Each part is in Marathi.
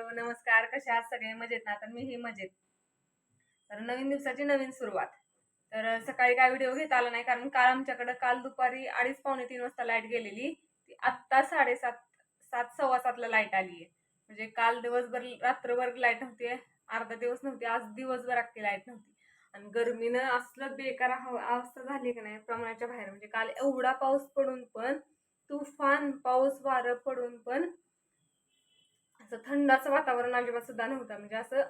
हॅलो नमस्कार. कशा आहात सगळे? मजेत ना? तर मीही मजेत. तर नवीन दिवसाची नवीन सुरुवात. तर सकाळी काय व्हिडिओ घेता आला नाही कारण काल दुपारी 2:30-3 वाजता लाईट गेलेली. ती आत्ता 7:30 7:15ला लाईट आली आहे. म्हणजे काल दिवसभर रात्रभर लाईट नव्हती, अर्धा दिवस नव्हती, आज दिवसभर अख्खी लाईट नव्हती. आणि गरमीनं असलं बेकार अवस्था झाली की नाही प्रमाणाच्या बाहेर. म्हणजे काल एवढा पाऊस पडून पण, तुफान पाऊस वारं पडून पण असं थंड असं वातावरण अजिबात सुद्धा नव्हतं. म्हणजे असं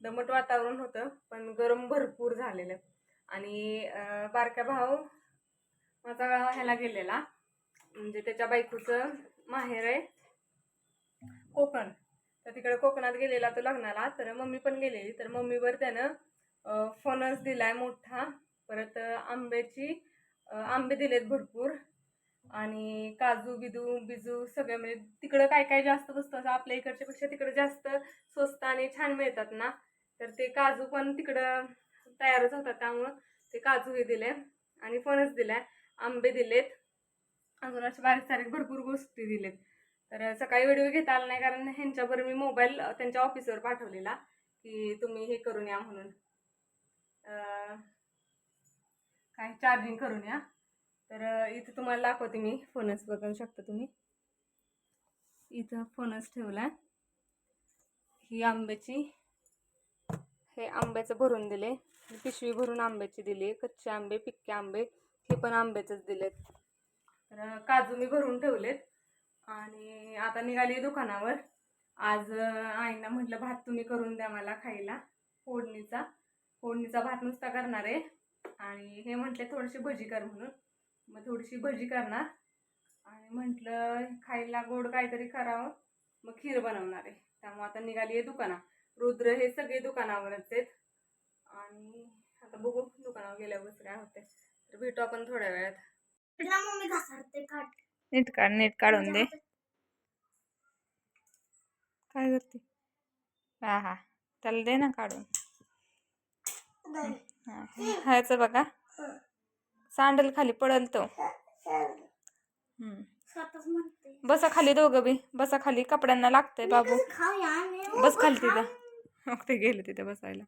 दमट वातावरण होतं पण गरम भरपूर झालेलं. आणि बारका भाऊ माझा ह्याला गेलेला, म्हणजे त्याच्या बायकोचं माहेर आहे कोकण. तर तिकडे कोकणात गेलेला तो लग्नाला. तर मम्मी पण गेलेली. तर मम्मीवर त्यानं फणस दिलाय मोठा, परत आंबे दिलेत भरपूर, आणि काजू बिजू सगळे. म्हणजे तिकडं काय काय जास्त वस्तू असं आपल्या इकडच्या पेक्षा तिकडे जास्त स्वस्त आणि छान मिळतात ना. तर ते काजू पण तिकडं तयारच होतात, त्यामुळं ते काजूही दिले आणि फणस दिलाय, आंबे दिलेत, अजून अशा बारीक सारीक भरपूर गोष्टी दिलेत. तर सकाळी व्हिडिओ घेता आला नाही कारण ह्यांच्यावर मी मोबाईल त्यांच्या ऑफिसवर पाठवलेला की तुम्ही हे करून या म्हणून, काय चार्जिंग करून या. तर इथे तुम्हाला दाखवते मी फणस. बघू शकता तुम्ही, इथं फणस ठेवलाय. ही हे आंब्याचं भरून दिले, पिशवी भरून आंब्याची दिली. कच्चे आंबे, पिक्के आंबे, हे पण आंब्याचेच दिलेत. तर काजू मी भरून ठेवलेत. आणि आता निघाली दुकानावर. आज आईंना म्हटलं भात तुम्ही करून द्या मला खायला, फोडणीचा भात नुसता करणार आहे. आणि हे म्हटले थोडीशी भजी कर म्हणून, मग थोडीशी भजी करणार. आणि म्हटलं खायला गोड काहीतरी करावं, मग खीर बनवणार आहे. त्यामुळे आता निघाली आहे दुकानात. रुद्र हे सगळे दुकानावरच आहेत. आणि आता बघू दुकानावर गेल्यावर काय होते. तर भेटू आपण थोड्या वेळात. नीट काढून दे. काय करते? हा हा, त्याला दे ना काढून. ह्याचं बघा, सांडल खाली पडल तो. बसा खाली दोघं बी, बसा खाली, कपड्यांना लागतंय बाबू. बस खाली तिथं. मग ते गेले तिथे बसायला.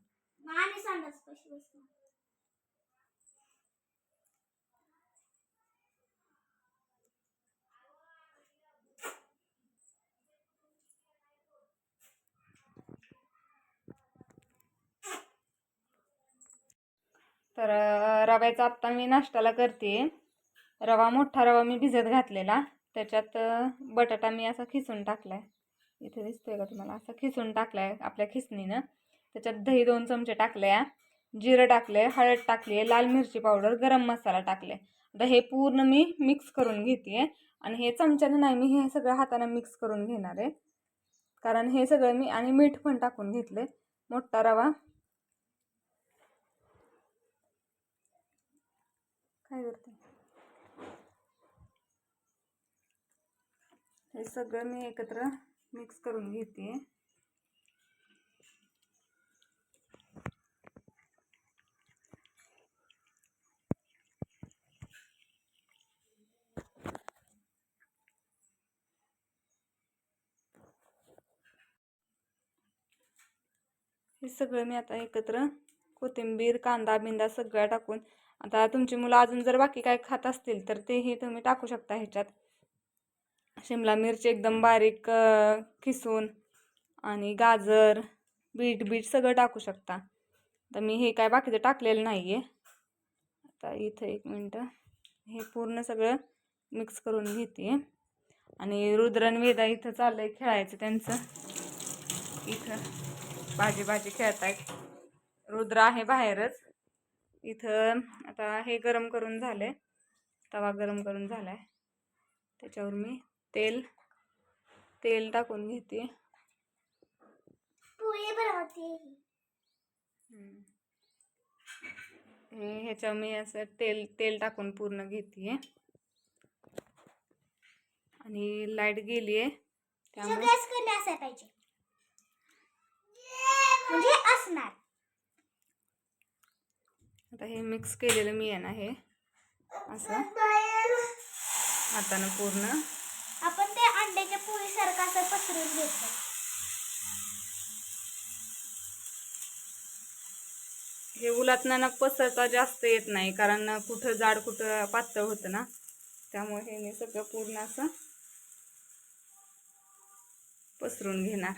तर रव्याचा आत्ता मी नाश्त्याला करते. मोठा रवा मी भिजत घातलेला, त्याच्यात बटाटा मी असा खिसून टाकलाय. इथे दिसतोय का तुम्हाला? असं खिसून टाकलाय आपल्या खिसणीनं. त्याच्यात दही 2 चमचे टाकले, जिरं टाकले, हळद टाकली, लाल मिरची पावडर, गरम मसाला टाकले. आता हे पूर्ण मी मिक्स करून घेते. आणि हे चमच्यानं नाही, मी हे सगळं हाताने मिक्स करून घेणार आहे. कारण हे सगळं मी, आणि मीठ पण टाकून घेतले. मोठा रवा काय करते, हे सगळं मी एकत्र मिक्स करून घेते. हे सगळं मी आता एकत्र, कोथिंबीर, कांदा बिंदा सगळं टाकून. आता तुमची मुलं अजून जर बाकी काय खात असतील तर तेही तुम्ही टाकू शकता ह्याच्यात. शिमला मिरची एकदम बारीक खिसून, आणि गाजर, बीट सगळं टाकू शकता. तर मी हे काय बाकीचं टाकलेलं नाही आहे. आता इथं 1 मिनटं, हे पूर्ण सगळं मिक्स करून घेते. आणि रुद्रन वेदा इथं चाललंय खेळायचं त्यांचं. इथं भाजी खेळतायत. रुद्र आहे बाहेरच. इथं आता हे गरम करून झाले, तवा गरम करून झालाय. त्याच्यावर मी तेल टाकून घेते. ह्याच्यावर मी असं तेल टाकून पूर्ण घेते. आणि लाईट गेली आहे त्यामुळे आता हे मिक्स केलेलं मी आहे ना, हे असं हातानं पूर्ण आपण ते अंड्याच्या पोळी सारखं असं पसरून घेतो. हे उलातनाना पसरता जास्त येत नाही, कारण कुठं जाड कुठं पातळ होतं ना, त्यामुळे हे मी सगळं पूर्ण असं पसरून घेणार.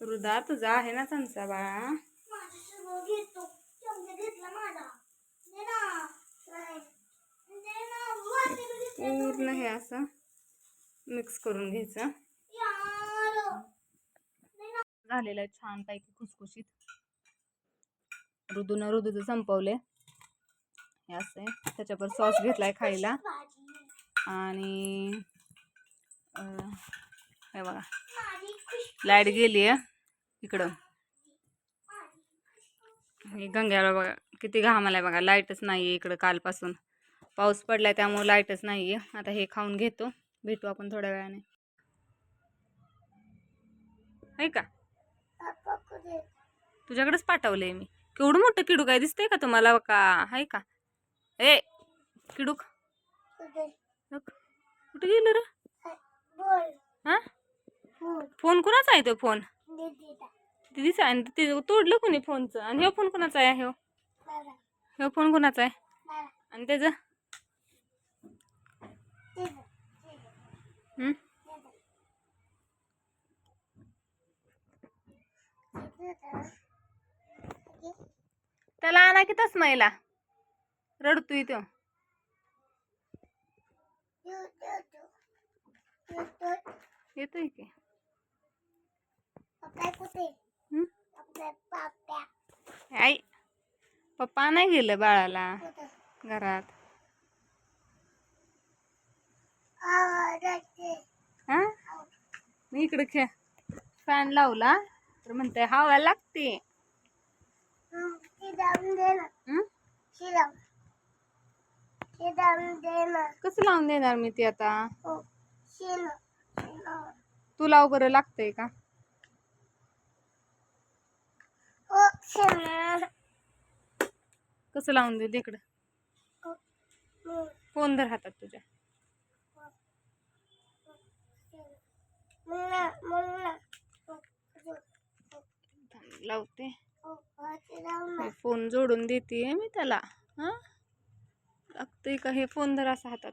रुदा तुझा आहे ना चमचा बाळा. पूर्ण हे असं मिक्स करून घ्यायचं. झालेलं आहे छान पैकी खुसखुशीत. ऋदूचं संपवले. हे असं आहे. त्याच्यावर सॉस घेतलाय खायला. आणि हे बघा लाईट गेली आहे इकडं. हे गंग्याला बघा किती घाम आलाय बघा. लाईटच नाही आहे इकडं कालपासून. पाऊस पडलाय त्यामुळे लाईटच नाही आहे. आता हे खाऊन घेतो. भेटू आपण थोड्या वेळाने. आहे का तुझ्याकडेच पाठवलंय मी. केवढं मोठं किडूक आहे दिसतंय का तुम्हाला का? आहे का ए किडूक? कुठे गेलं रे? हा फोन कुणाचा आहे तो? फोन दीदीचा आहे. ते तोडलं कोणी फोनचं? आणि हे फोन कुणाचा आहे? हे फोन कुणाचा आहे? आणि त्याचं त्याला आणा की तस्माईला. रडतोय तो. येतोय की. आई पप्पा नाही गेलं बाळाला घरात. हा मी इकडे खेळ फॅन लावला तर म्हणते हवा लागते. कसं लावून देणार मी ते आता? तू लाव बरं. लागतंय का? कसं लावून देऊ इकडं? फोन धर हातात तुझ्या. लावते. फोन जोडून देते मी त्याला. हा लागतंय का? हे फोन धर असा हातात.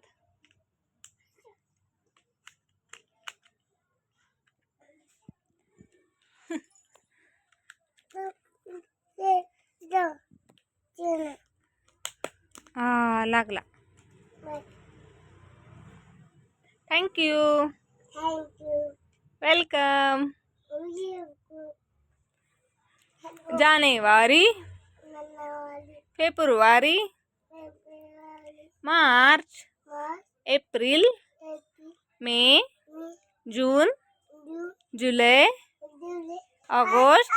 हा लागला. थँक्यू. वेलकम. जानेवारी, फेब्रुवारी, मार्च, एप्रिल, मे, जून, जुलै, ऑगस्ट,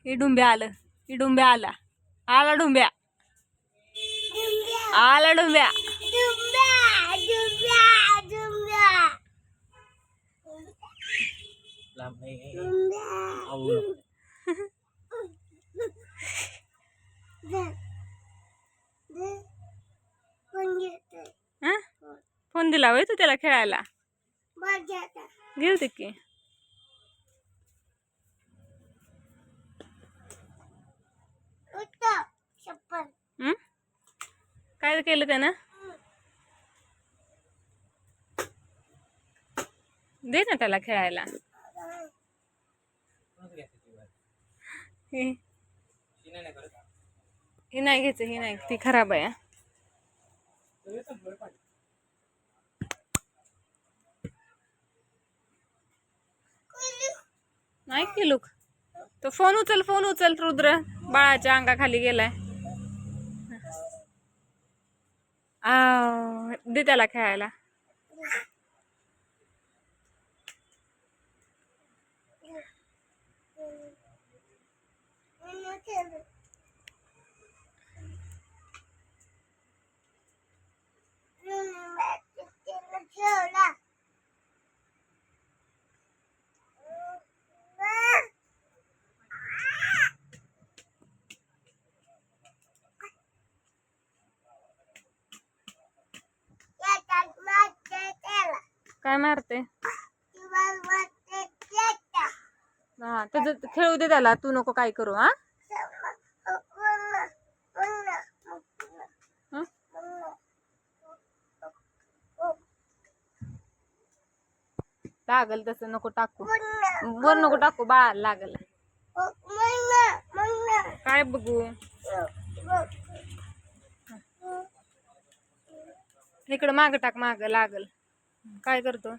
ही डुंब्या आलं. ही डुंब्या आला. आला डुंब्या. आला डुंब्या. फोन दिला होय तू त्याला खेळायला? घेऊ दे की. काय केलं त्यानं? दे ना त्याला खेळायला. ही नाही घ्यायचं. ही नाही, ती खराब आहे. नाही की लुक. तो फोन उचल रुद्र. बाळाच्या अंगाखाली गेलाय. दे त्याला खेळायला. काय मारते? हा त्याच खेळू दे त्याला, तू नको काय करू. हा हं? लागल तसं नको टाकू, वर नको टाकू, बाळाला लागल. काय बघू? इकडं माग टाक, माग लागल. काय करतो?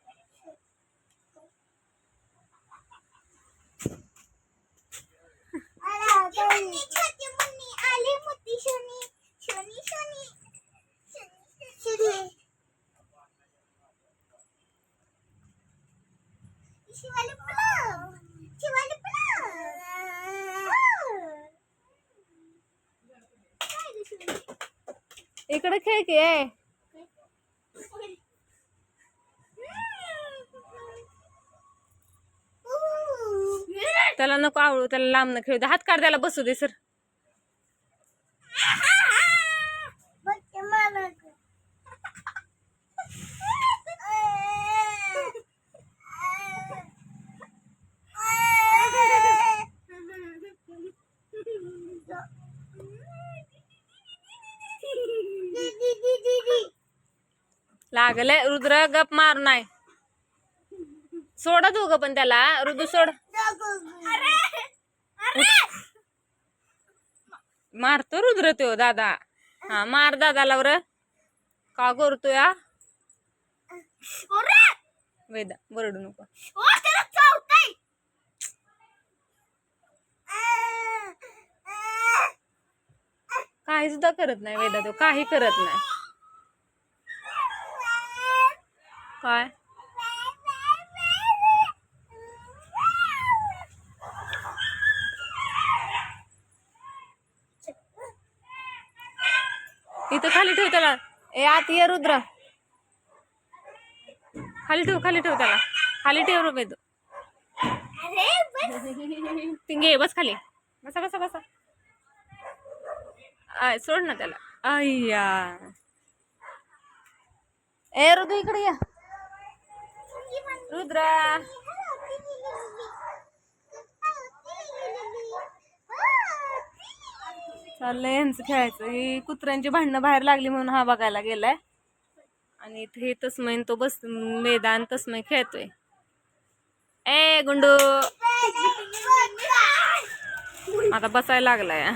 इकडे खेळ की. त्याला नको आवडू, त्याला लांब न खेळू दे. हात काढ, त्याला बसू दे. सर लागले. रुद्र गप मार नाही. सोडा दोघं पण त्याला. रुद्र सोड. मारतो रुद्र तो दादा. हा मार दादाला वर. का करतोय या वेदा, वरडू नको. काही सुद्धा करत नाही वेदा, तो काही करत नाही. काय इथं खाली ठेव त्याला. ए आत ये रुद्र, खाली ठेव, खाली ठेव त्याला, खाली ठेव रे वेदू. तिंगे बस खाली, बसा बसा बसा. आय सोड ना त्याला. अय्या ए रुद्र इकडे या. रुद्र चाललंय यांचं खेळायचं. ही कुत्र्यांची भांडणं बाहेर लागली म्हणून हा बघायला गेलाय. आणि इथे तस्मै तो बस मैदान तस्मै खेळतोय. ए गुंडू आता बसायला लागलाय.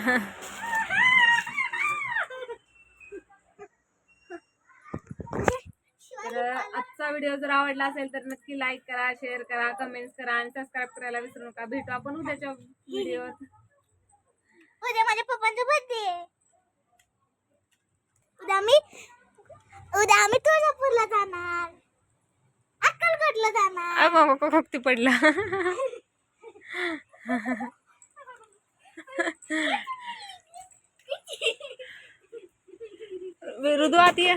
तर आजचा व्हिडिओ जर आवडला असेल तर नक्की लाईक करा, शेअर करा, कमेंट्स करा आणि सबस्क्राईब करायला विसरू नका. भेटू आपण उद्याच्या व्हिडिओ. उद्या माझ्या पप्पांचा बर्थडे आहे. उद्या आम्ही तुळजापूरला जाणार, अक्कलकोटला जाणार. खोकती पडला. रुदू आती